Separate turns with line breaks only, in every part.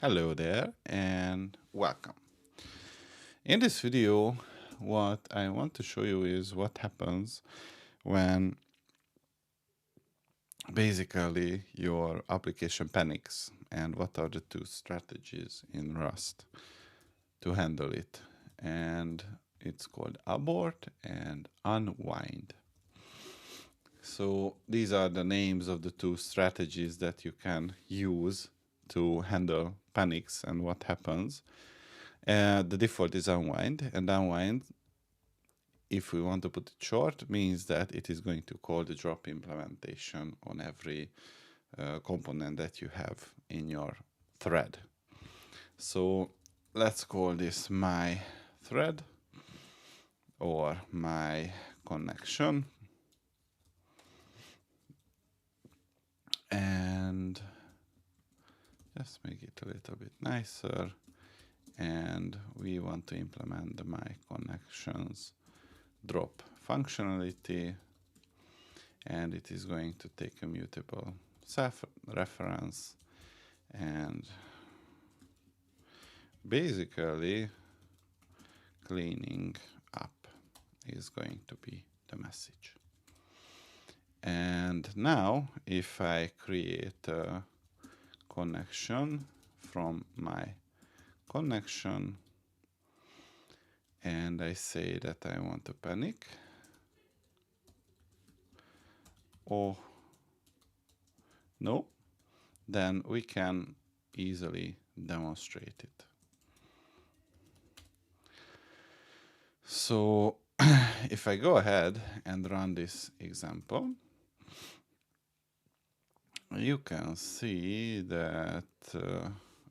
Hello there and welcome. In this video, what I want to show you is what happens when basically your application panics and what are the two strategies in Rust to handle it. And it's called abort and unwind. So these are the names of the two strategies that you can use to handle panics and what happens. The default is unwind, and unwind, if we want to put it short, means that it is going to call the drop implementation on every component that you have in your thread. So let's call this my thread or my connection. And just make it a little bit nicer. And we want to implement the my connections drop functionality, and it is going to take a mutable self reference, and basically cleaning up is going to be the message. And now if I create a connection from my connection and I say that I want to panic, or no, then we can easily demonstrate it. So if I go ahead and run this example, you can see that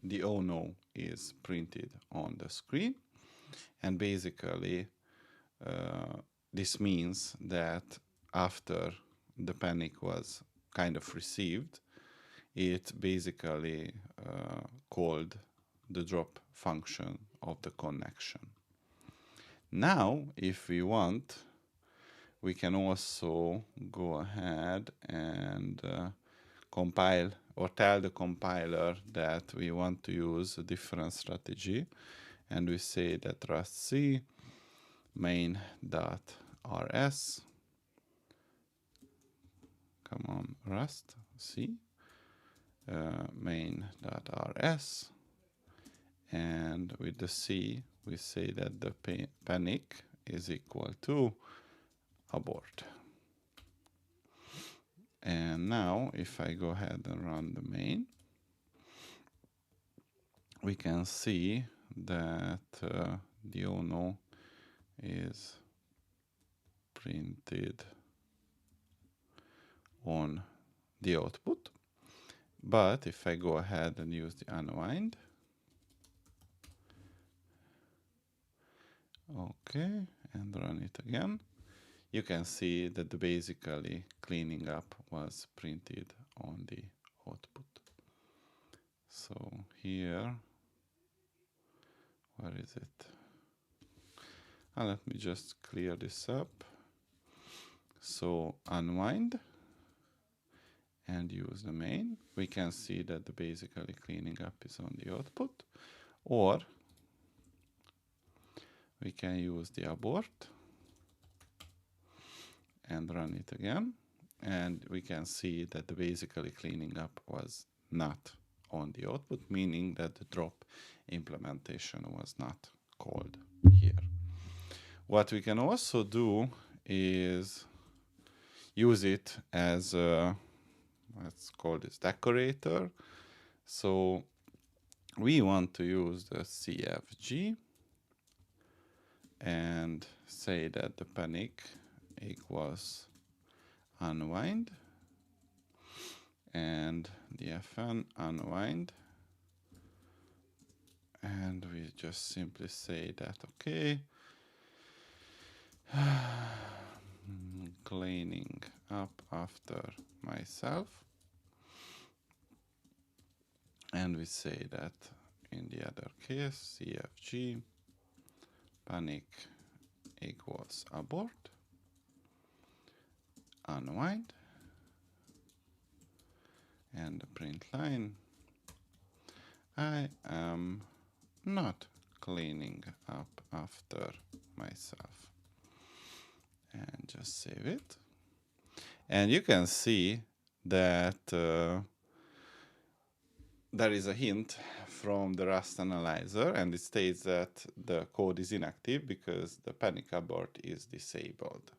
the oh no is printed on the screen, and basically this means that after the panic was kind of received, it basically called the drop function of the connection. Now, if we want, we can also go ahead and compile or tell the compiler that we want to use a different strategy, and we say that rust c main.rs, come on rust c main.rs, and with the c we say that the panic is equal to abort. And now if I go ahead and run the main, we can see that the oh no is printed on the output. But if I go ahead and use the unwind, okay, and run it again, you can see that the basically cleaning up was printed on the output. So here, where is it? Let me just clear this up. So unwind and use the main. We can see that the basically cleaning up is on the output, or we can use the abort and run it again, and we can see that the basically cleaning up was not on the output, meaning that the drop implementation was not called here. What we can also do is use it as a, let's call this decorator. So we want to use the CFG and say that the panic equals unwind, and the fn unwind, and we just simply say that okay, cleaning up after myself, and we say that in the other case CFG panic equals abort, unwind, and the print line I am not cleaning up after myself. And just save it. And you can see that there is a hint from the Rust analyzer, and it states that the code is inactive because the panic abort is disabled.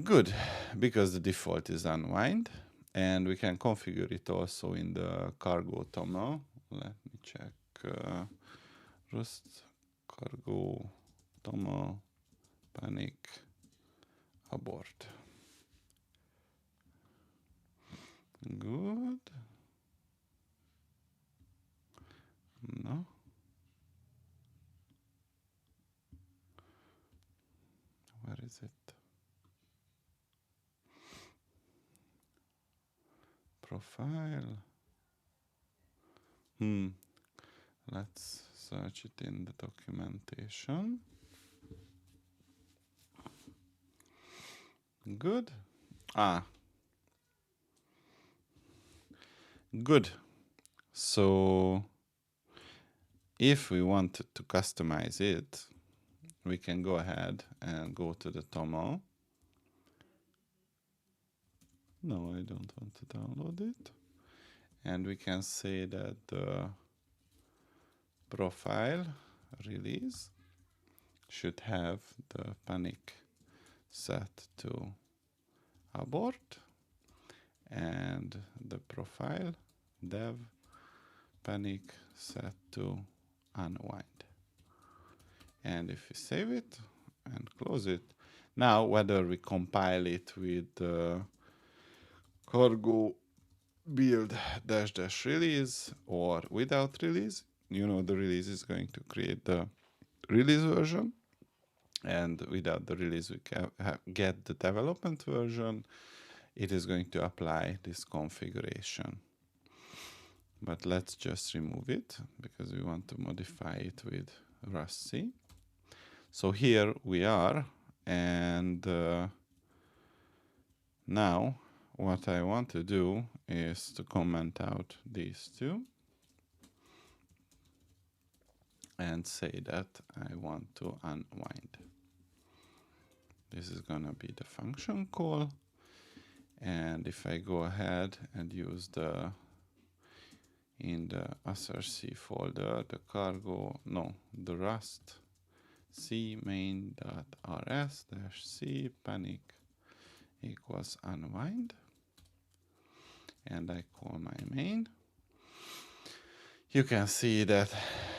Good, because the default is unwind, and we can configure it also in the cargo toml. Let me check Rust cargo toml panic abort. Good. No. Where is it? Profile. Let's search it in the documentation. Good. Good. So if we want to customize it, we can go ahead and go to the toml. No, I don't want to download it. And we can say that the profile release should have the panic set to abort, and the profile dev panic set to unwind. And if we save it and close it, now whether we compile it with cargo build dash release or without release, you know, the release is going to create the release version, and without the release we can get the development version. It is going to apply this configuration. But let's just remove it because we want to modify it with Rust C. So here we are, and now what I want to do is to comment out these two and say that I want to unwind. This is gonna be the function call, and if I go ahead and use in the src folder the Rust c main.rs -c panic equals unwind, and I call my main, you can see that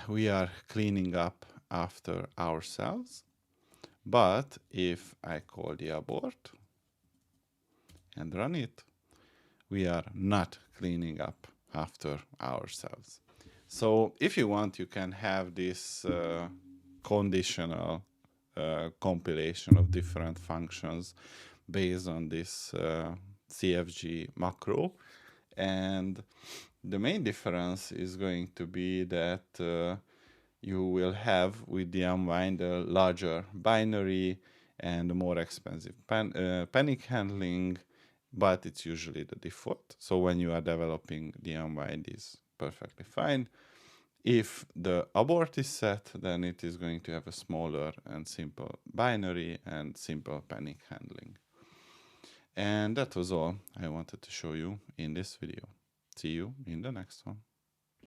we are cleaning up after ourselves. But if I call the abort and run it, we are not cleaning up after ourselves. So if you want, you can have this conditional compilation of different functions based on this CFG macro. And the main difference is going to be that you will have with the unwind a larger binary and a more expensive panic handling, but it's usually the default. So when you are developing, the unwind is perfectly fine. If the abort is set, then it is going to have a smaller and simple binary and simple panic handling. And that was all I wanted to show you in this video. See you in the next one.